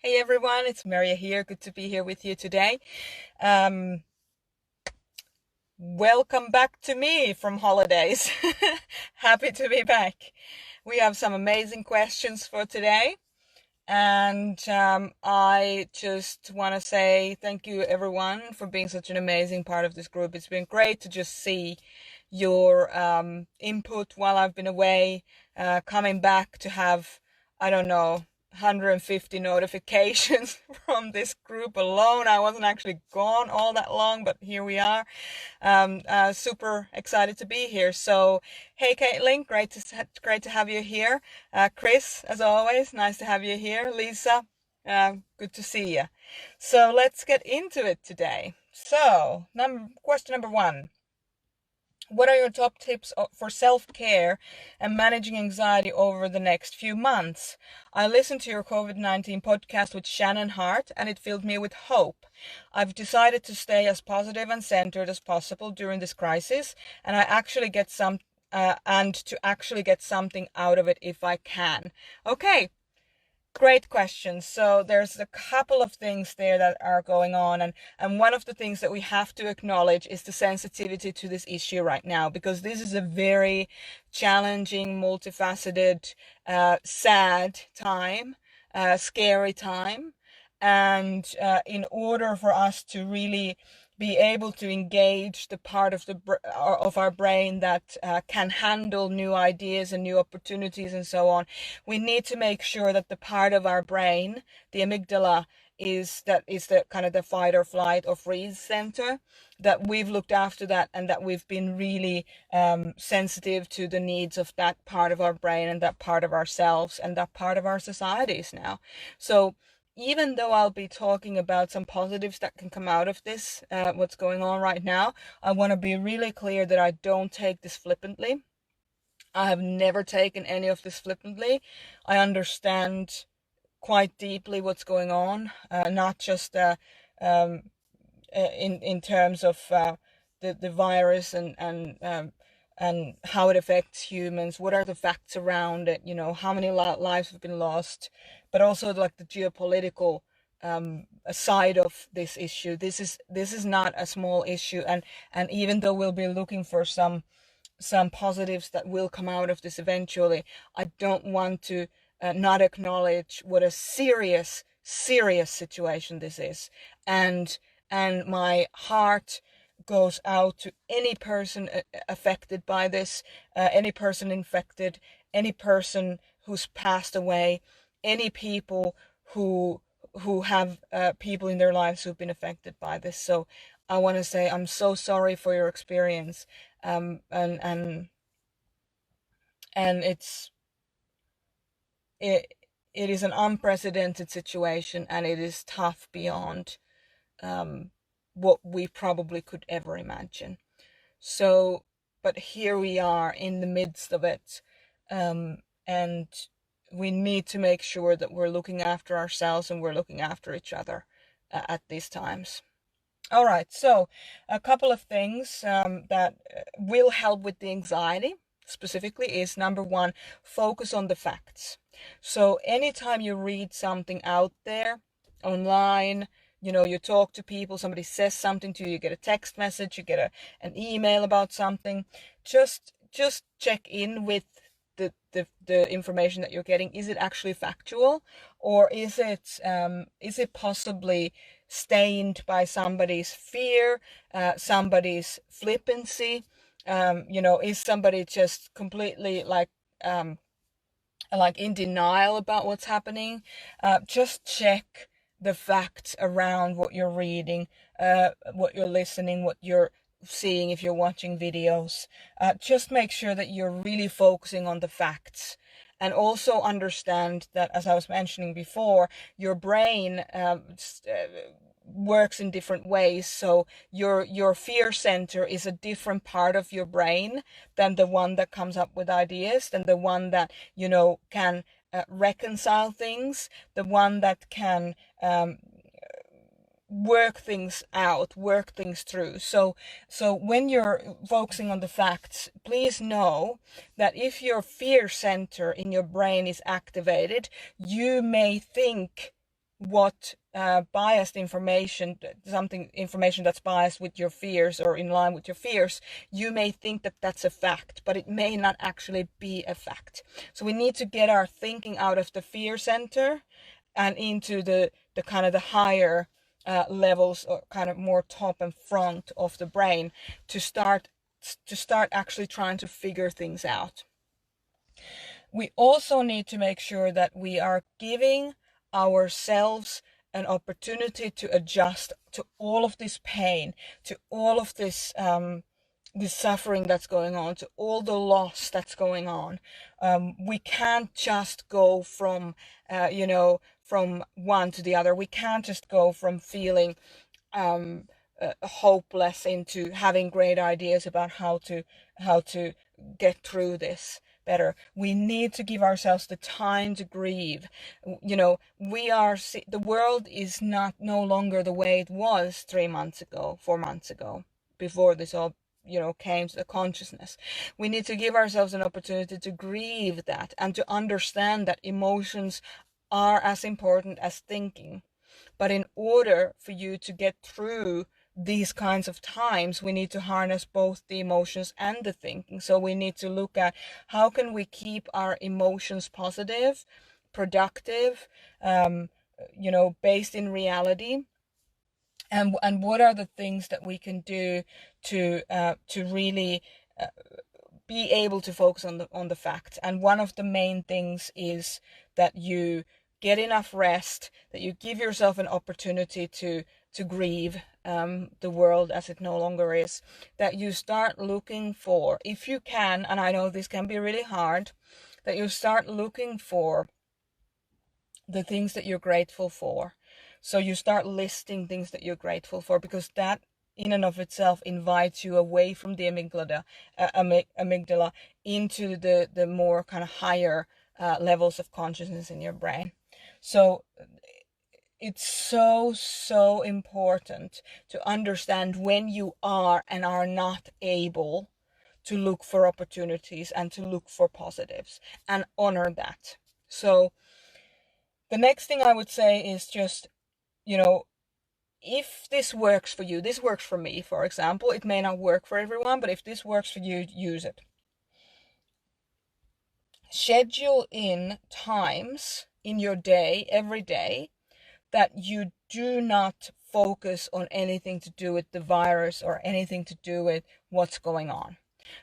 Hey everyone, it's Merja here. Good to be here with you today. Um, Welcome back to me from holidays. Happy to be back. We have some amazing questions for today. And I just want to say thank you everyone for being such an amazing part of this group. It's been great to just see your input while I've been away, coming back to have, I don't know, 150 notifications from this group alone. I wasn't actually gone all that long, but here we are. Super excited to be here. So, hey Caitlin, great to have you here. Chris, as always, nice to have you here. Lisa, good to see you. So let's get into it today. So, question number one. What are your top tips for self-care and managing anxiety over the next few months? I listened to your COVID-19 podcast with Shannon Hart and it filled me with hope. I've decided to stay as positive and centered as possible during this crisis and to actually get something out of it if I can. Okay, great question. So there's a couple of things there that are going on, and one of the things that we have to acknowledge is the sensitivity to this issue right now, because this is a very challenging, multifaceted, sad time, scary time, and in order for us to really be able to engage the part of of our brain that can handle new ideas and new opportunities and so on, we need to make sure that the part of our brain, the amygdala, is the kind of the fight or flight or freeze center, that we've looked after that and that we've been really sensitive to the needs of that part of our brain and that part of ourselves and that part of our societies now. So even though I'll be talking about some positives that can come out of this, what's going on right now, I want to be really clear that I don't take this flippantly. I have never taken any of this flippantly. I understand quite deeply what's going on, not just um, in terms of the virus and how it affects humans. What are the facts around it? You know, how many lives have been lost, but also like the geopolitical side of this issue. This is not a small issue, and even though we'll be looking for some positives that will come out of this eventually, I don't want to not acknowledge what a serious situation this is, and my heart goes out to any person affected by this, any person infected, any person who's passed away, any people who have people in their lives who've been affected by this. So I want to say I'm so sorry for your experience, um, and and and it it is an unprecedented situation, and it is tough beyond um, what we probably could ever imagine. So, but here we are in the midst of it, and we need to make sure that we're looking after ourselves and we're looking after each other at these times. All right, so a couple of things that will help with the anxiety specifically is number one, focus on the facts. So anytime you read something out there online, you know, you talk to people, somebody says something to you, you get a text message, you get an email about something, just check in with the information that you're getting. Is it actually factual, or is it possibly stained by somebody's fear, somebody's flippancy? You know, is somebody just completely like in denial about what's happening? Just check the facts around what you're reading, what you're listening, what you're seeing if you're watching videos. Just make sure that you're really focusing on the facts. And also understand that, as I was mentioning before, your brain works in different ways. So your fear center is a different part of your brain than the one that comes up with ideas, than the one that, you know, can reconcile things, the one that can work things out, work things through. So when you're focusing on the facts, please know that if your fear center in your brain is activated, you may think what biased information, information that's biased with your fears or in line with your fears, you may think that that's a fact, but it may not actually be a fact. So we need to get our thinking out of the fear center and into the kind of the higher levels, or kind of more top and front of the brain, to start actually trying to figure things out. We also need to make sure that we are giving ourselves an opportunity to adjust to all of this pain, to all of this this suffering that's going on, to all the loss that's going on. We can't just go from from one to the other. We can't just go from feeling hopeless into having great ideas about how to get through this better. We need to give ourselves the time to grieve. The world is no longer the way it was 3 months ago, 4 months ago, before this all came to the consciousness. We need to give ourselves an opportunity to grieve that and to understand that emotions are as important as thinking. But in order for you to get through these kinds of times, we need to harness both the emotions and the thinking. So we need to look at how can we keep our emotions positive, productive, based in reality, and what are the things that we can do to really be able to focus on the fact. And one of the main things is that you get enough rest, that you give yourself an opportunity to grieve the world as it no longer is, that you start looking for, if you can, and I know this can be really hard, that you start looking for the things that you're grateful for. So you start listing things that you're grateful for, because that in and of itself invites you away from the amygdala into the more kind of higher levels of consciousness in your brain. So it's so important to understand when you are and are not able to look for opportunities and to look for positives, and honor that. So the next thing I would say is just, if this works for you, this works for me, for example. It may not work for everyone, but if this works for you, use it. Schedule in times in your day, every day, that you do not focus on anything to do with the virus or anything to do with what's going on.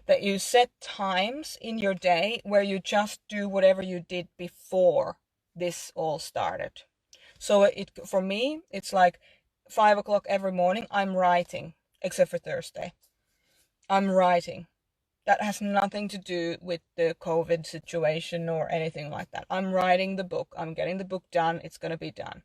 That you set times in your day where you just do whatever you did before this all started. So for me, it's like 5 o'clock every morning, I'm writing, except for Thursday. I'm writing. That has nothing to do with the COVID situation or anything like that. I'm writing the book. I'm getting the book done. It's going to be done.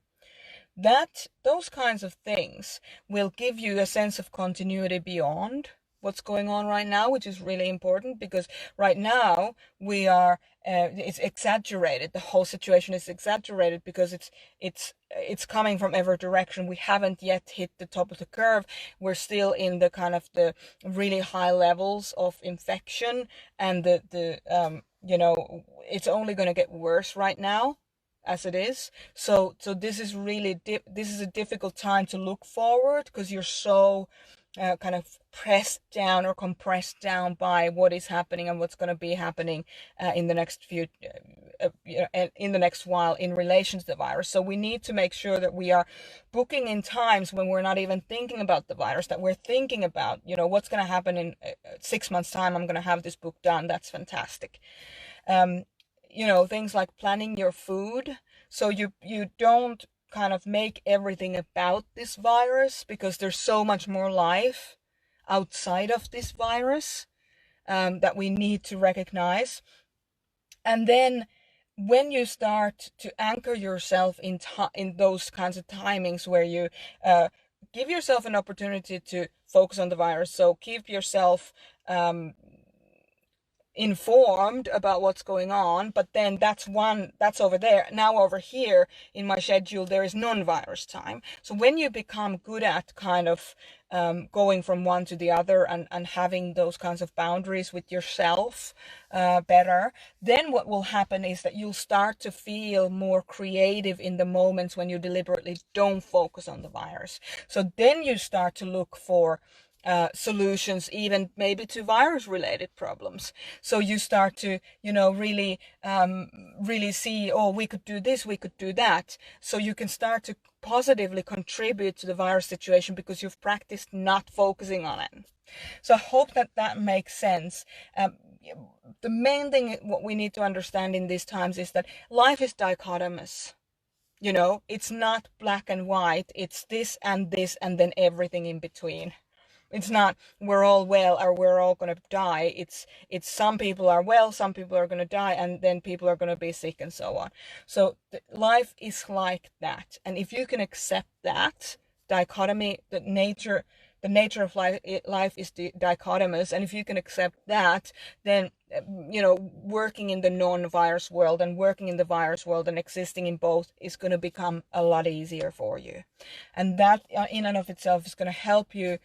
Those kinds of things will give you a sense of continuity beyond what's going on right now, which is really important, because right now we are it's exaggerated. The whole situation is exaggerated because it's coming from every direction. We haven't yet hit the top of the curve. We're still in the kind of the really high levels of infection, and it's only going to get worse right now as it is. So this is really this is a difficult time to look forward, because you're so kind of pressed down or compressed down by what is happening and what's going to be happening in the next in the next while in relation to the virus. So we need to make sure that we are booking in times when we're not even thinking about the virus, that we're thinking about, what's going to happen in 6 months' time. I'm going to have this book done. That's fantastic. Things like planning your food, so you don't kind of make everything about this virus, because there's so much more life outside of this virus that we need to recognize. And then when you start to anchor yourself in those kinds of timings where you give yourself an opportunity to focus on the virus, so keep yourself informed about what's going on, but then that's over there. Now over here in my schedule, there is non-virus time. So when you become good at kind of going from one to the other and having those kinds of boundaries with yourself better, then what will happen is that you'll start to feel more creative in the moments when you deliberately don't focus on the virus. So then you start to look for solutions, even maybe to virus related problems. So you start to, really, really see, oh, we could do this, we could do that. So you can start to positively contribute to the virus situation because you've practiced not focusing on it. So I hope that that makes sense. The main thing, what we need to understand in these times is that life is dichotomous. It's not black and white. It's this and then everything in between. It's not we're all well or we're all going to die. It's some people are well, some people are going to die, and then people are going to be sick and so on. So life is like that. And if you can accept that dichotomy, the nature of life is dichotomous, and if you can accept that, then working in the non-virus world and working in the virus world and existing in both is going to become a lot easier for you. And that in and of itself is going to help you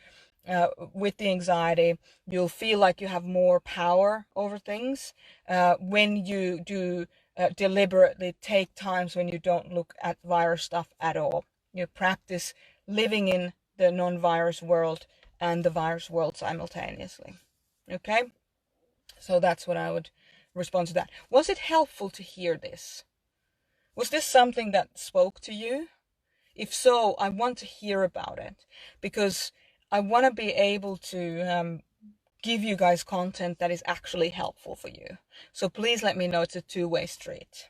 with the anxiety. You'll feel like you have more power over things when you do deliberately take times when you don't look at virus stuff at all. You practice living in the non-virus world and the virus world simultaneously. Okay? So that's what I would respond to that. Was it helpful to hear this? Was this something that spoke to you? If so, I want to hear about it because I want to be able to give you guys content that is actually helpful for you. So please let me know. It's a two-way street.